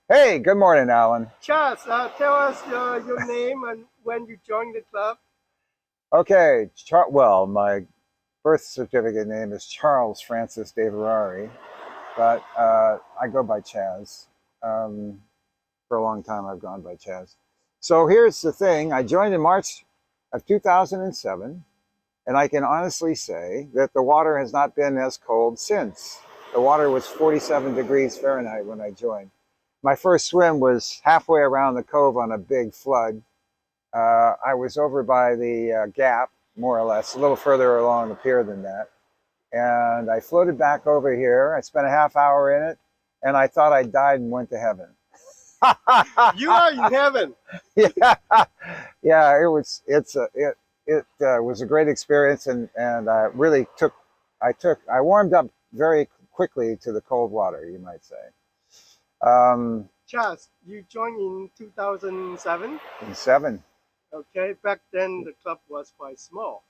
Hey, good morning, Alan. Charles, tell us your name and when you joined the club. Okay, well, my birth certificate name is Charles Francis de Ferrari, but I go by Chaz. Um, for a long time, I've gone by Chaz. So here's the thing. I joined in March of 2007, and I can honestly say that the water has not been as cold since. The water was 47 degrees Fahrenheit when I joined. My first swim was halfway around the cove on a big flood. I was over by the gap, more or less, a little further along the pier than that. And I floated back over here. I spent a half hour in it, and I thought I died and went to heaven. You are in heaven. Yeah, yeah. It was a great experience, and I really I warmed up very quickly to the cold water, you might say. Um, Charles, you joined in 2007. in seven, Okay, back then the club was quite small.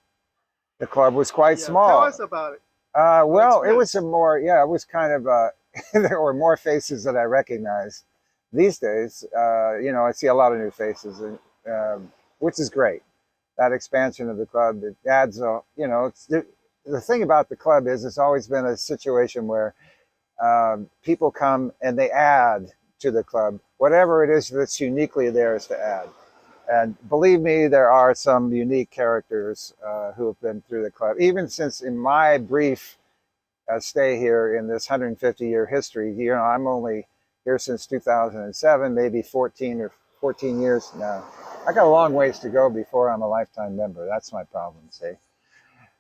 the club was quite Yeah, tell small. us about it. Your Well, it was experience. a more, yeah, it was kind of, there were more faces that I recognized. These days, I see a lot of new faces, which is great. That expansion of the club, it adds the thing about the club is it's always been a situation where people come and they add to the club, whatever it is that's uniquely theirs to add. And believe me, there are some unique characters who have been through the club, even since in my brief stay here in this 150-year history. I'm only here since 2007, maybe 14 years now. I got a long ways to go before I'm a lifetime member. That's my problem, see.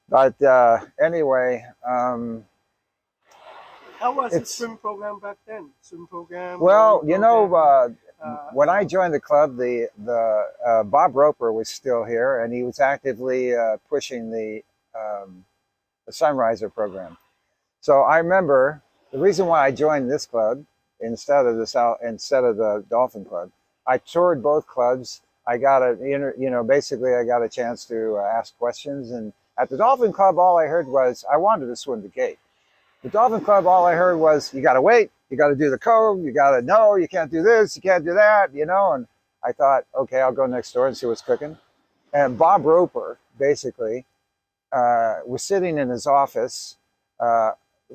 But anyway, How was the it's swim program back then? Swim program, rowing well, program. when I joined the club, the Bob Roper was still here, and he was actively pushing the Sunriser program. So I remember the reason why I joined this club instead of the Dolphin Club. I toured both clubs. I got basically I got a chance to ask questions. And at the Dolphin Club, all I heard was I wanted to swim the gate. The Dolphin Club, all I heard was you got to wait, you got to do the cove, you got to know, you can't do this, you can't do that. And I thought, okay, I'll go next door and see what's cooking. And Bob Roper basically was sitting in his office. Uh,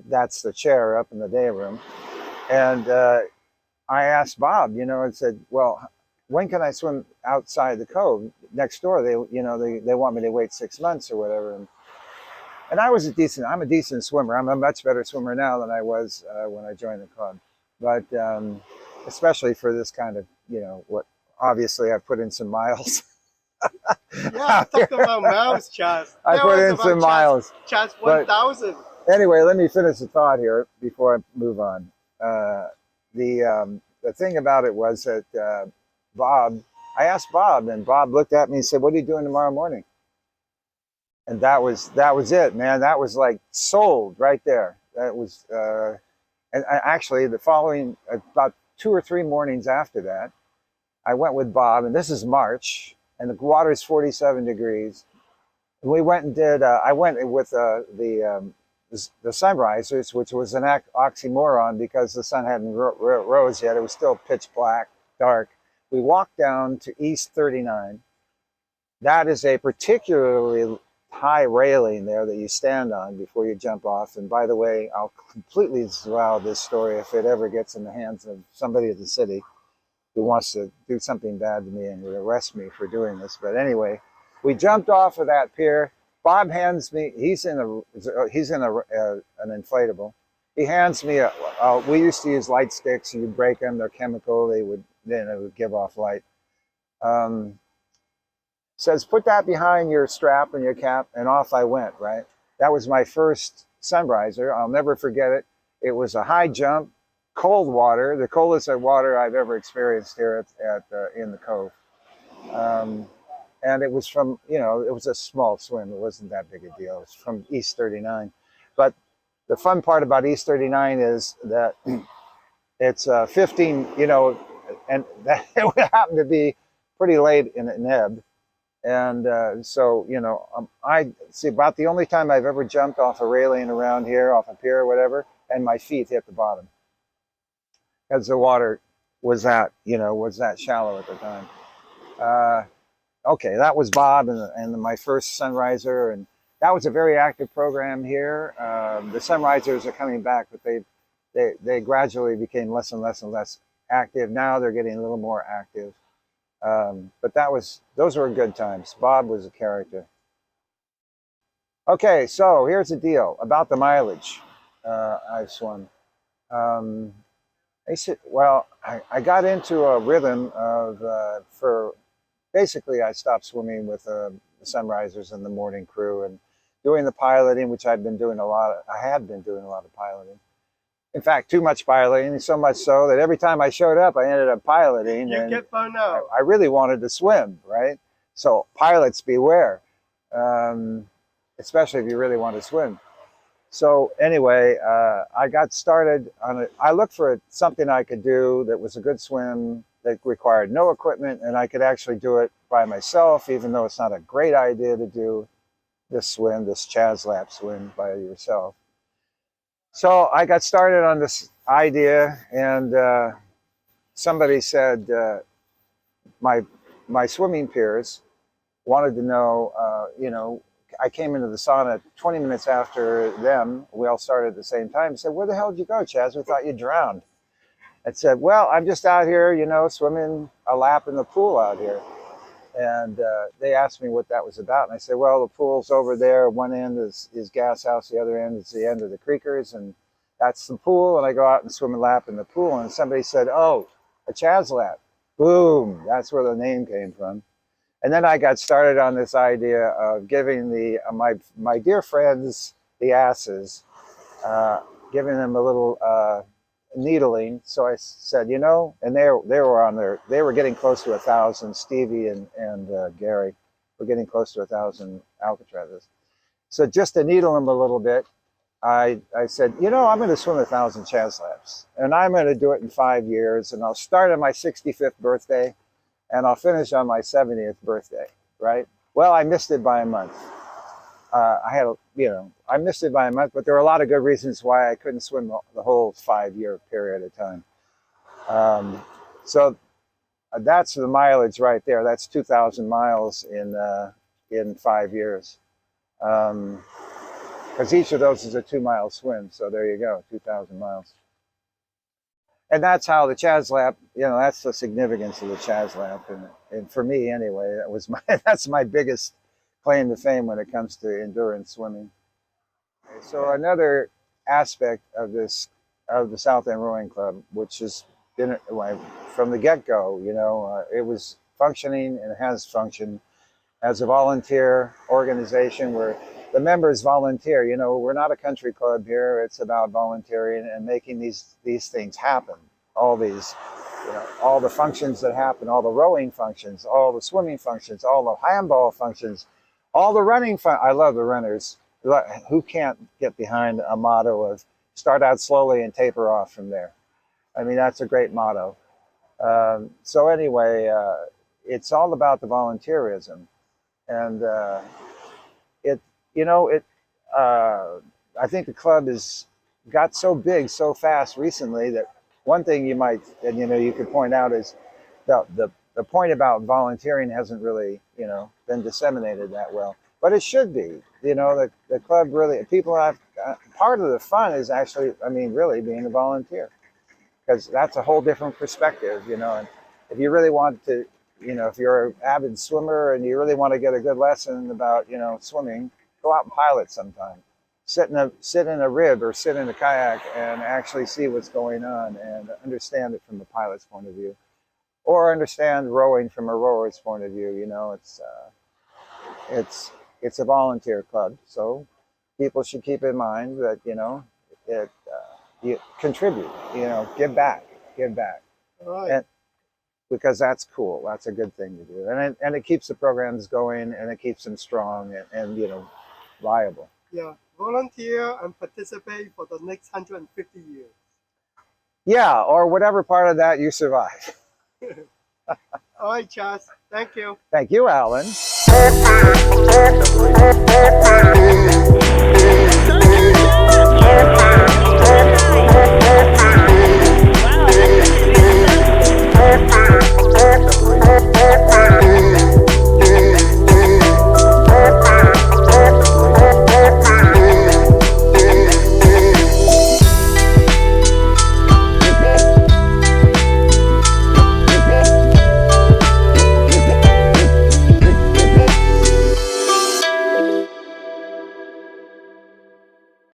that's the chair up in the day room. And I asked Bob, and said, well, when can I swim outside the cove next door? They want me to wait 6 months or whatever. And I'm a decent swimmer. I'm a much better swimmer now than I was when I joined the club. But especially for this kind of, what obviously I've put in some miles. Yeah, talk about miles, Charles. I Tell put us in about some miles. Charles But 1000. anyway, let me finish the thought here before I move on. The thing about it was that I asked Bob, and Bob looked at me and said, "What are you doing tomorrow morning?" And that was it, man. That was like sold right there. That was, and actually the following about 2 or 3 mornings after that, I went with Bob, and this is March, and the water is 47 degrees. And we went and did. I went with the sunrisers, which was an oxymoron because the sun hadn't rose yet. It was still pitch black, dark. We walked down to East 39. That is a particularly high railing there that you stand on before you jump off. And by the way, I'll completely disavow this story if it ever gets in the hands of somebody at the city who wants to do something bad to me and would arrest me for doing this. But anyway, we jumped off of that pier. Bob hands me. He's in an inflatable. He hands me we used to use light sticks. You break them; they're chemical. It would give off light. Um, Says put that behind your strap and your cap, and off I went. Right. That was my first sunriser. I'll never forget it. It was a high jump, cold water, the coldest water I've ever experienced here in the cove. Um, and it was it was a small swim. It wasn't that big a deal. It was from East 39. But the fun part about East 39 is that it's 15, and that it happened to be pretty late in ebb. And I see about the only time I've ever jumped off a railing around here, off a pier or whatever, and my feet hit the bottom because the water was that, you know, was that shallow at the time. Okay, that was Bob and my first Sunriser, and that was a very active program here. The Sunrisers are coming back, but they gradually became less and less and less active. Now they're getting a little more active. But those were good times. Bob was a character. Okay, so here's the deal about the mileage I've swum. Well, I got into a rhythm of, basically I stopped swimming with the Sunrisers and the morning crew and doing the piloting, which I had been doing a lot of piloting. In fact, too much piloting, so much so that every time I showed up, I ended up piloting. You and get burned out. I really wanted to swim, right? So pilots beware, especially if you really want to swim. So anyway, I got started on it. I looked for something I could do that was a good swim, that required no equipment, and I could actually do it by myself, even though it's not a great idea to do this swim, this Chaz lap swim by yourself. So I got started on this idea, and somebody said, my swimming peers wanted to know, you know, I came into the sauna 20 minutes after them. We all started at the same time. I said, where the hell did you go, Chaz? We thought you drowned. I said, well, I'm just out here, you know, swimming a lap in the pool out here. And they asked me what that was about. And I said, well, the pool's over there. One end is Gas House. The other end is the end of the Creekers. And that's the pool. And I go out and swim a lap in the pool. And somebody said, oh, a Chaz lap. Boom. That's where the name came from. And then I got started on this idea of giving my dear friends, the asses, giving them a little needling. So I said, you know, and they were getting close to 1,000. Stevie and Gary were getting close to 1,000 Alcatrazes. So just to needle them a little bit, I said, you know, I'm going to swim 1,000 Chaz laps, and I'm going to do it in 5 years, and I'll start on my 65th birthday. And I'll finish on my 70th birthday, right? Well, I missed it by a month. I missed it by a month, but there were a lot of good reasons why I couldn't swim the whole 5-year period of time. So that's the mileage right there. That's 2,000 miles in 5 years. Because each of those is a 2-mile swim. So there you go, 2,000 miles. And that's how the Chaz lap, you know, that's the significance of the Chaz lap. And for me, anyway, that's my biggest claim to fame when it comes to endurance swimming. So another aspect of the South End Rowing Club, which has been from the get-go, you know, it was functioning and has functioned as a volunteer organization where the members volunteer. You know, we're not a country club here. It's about volunteering and making these things happen. All these, you know, all the functions that happen, all the rowing functions, all the swimming functions, all the handball functions, all the running I love the runners. Who can't get behind a motto of start out slowly and taper off from there? I mean, that's a great motto. So anyway, it's all about the volunteerism. And I think the club has got so big so fast recently that one thing you could point out is the point about volunteering hasn't really, you know, been disseminated that well, but it should be. You know, the club really, people have, part of the fun is actually, I mean, really being a volunteer, because that's a whole different perspective, you know. And if you really want to, you know, if you're an avid swimmer and you really want to get a good lesson about, you know, swimming, go out and pilot sometime. Sit in a rib or sit in a kayak and actually see what's going on and understand it from the pilot's point of view, or understand rowing from a rower's point of view. You know, it's a volunteer club, so people should keep in mind that, you know, you contribute, you know, give back. All right. And because that's cool. That's a good thing to do, and it keeps the programs going, and it keeps them strong and you know, viable. Yeah, volunteer and participate for the next 150 years. Yeah, or whatever part of that you survive. All right, Chaz. Thank you. Thank you, Alan.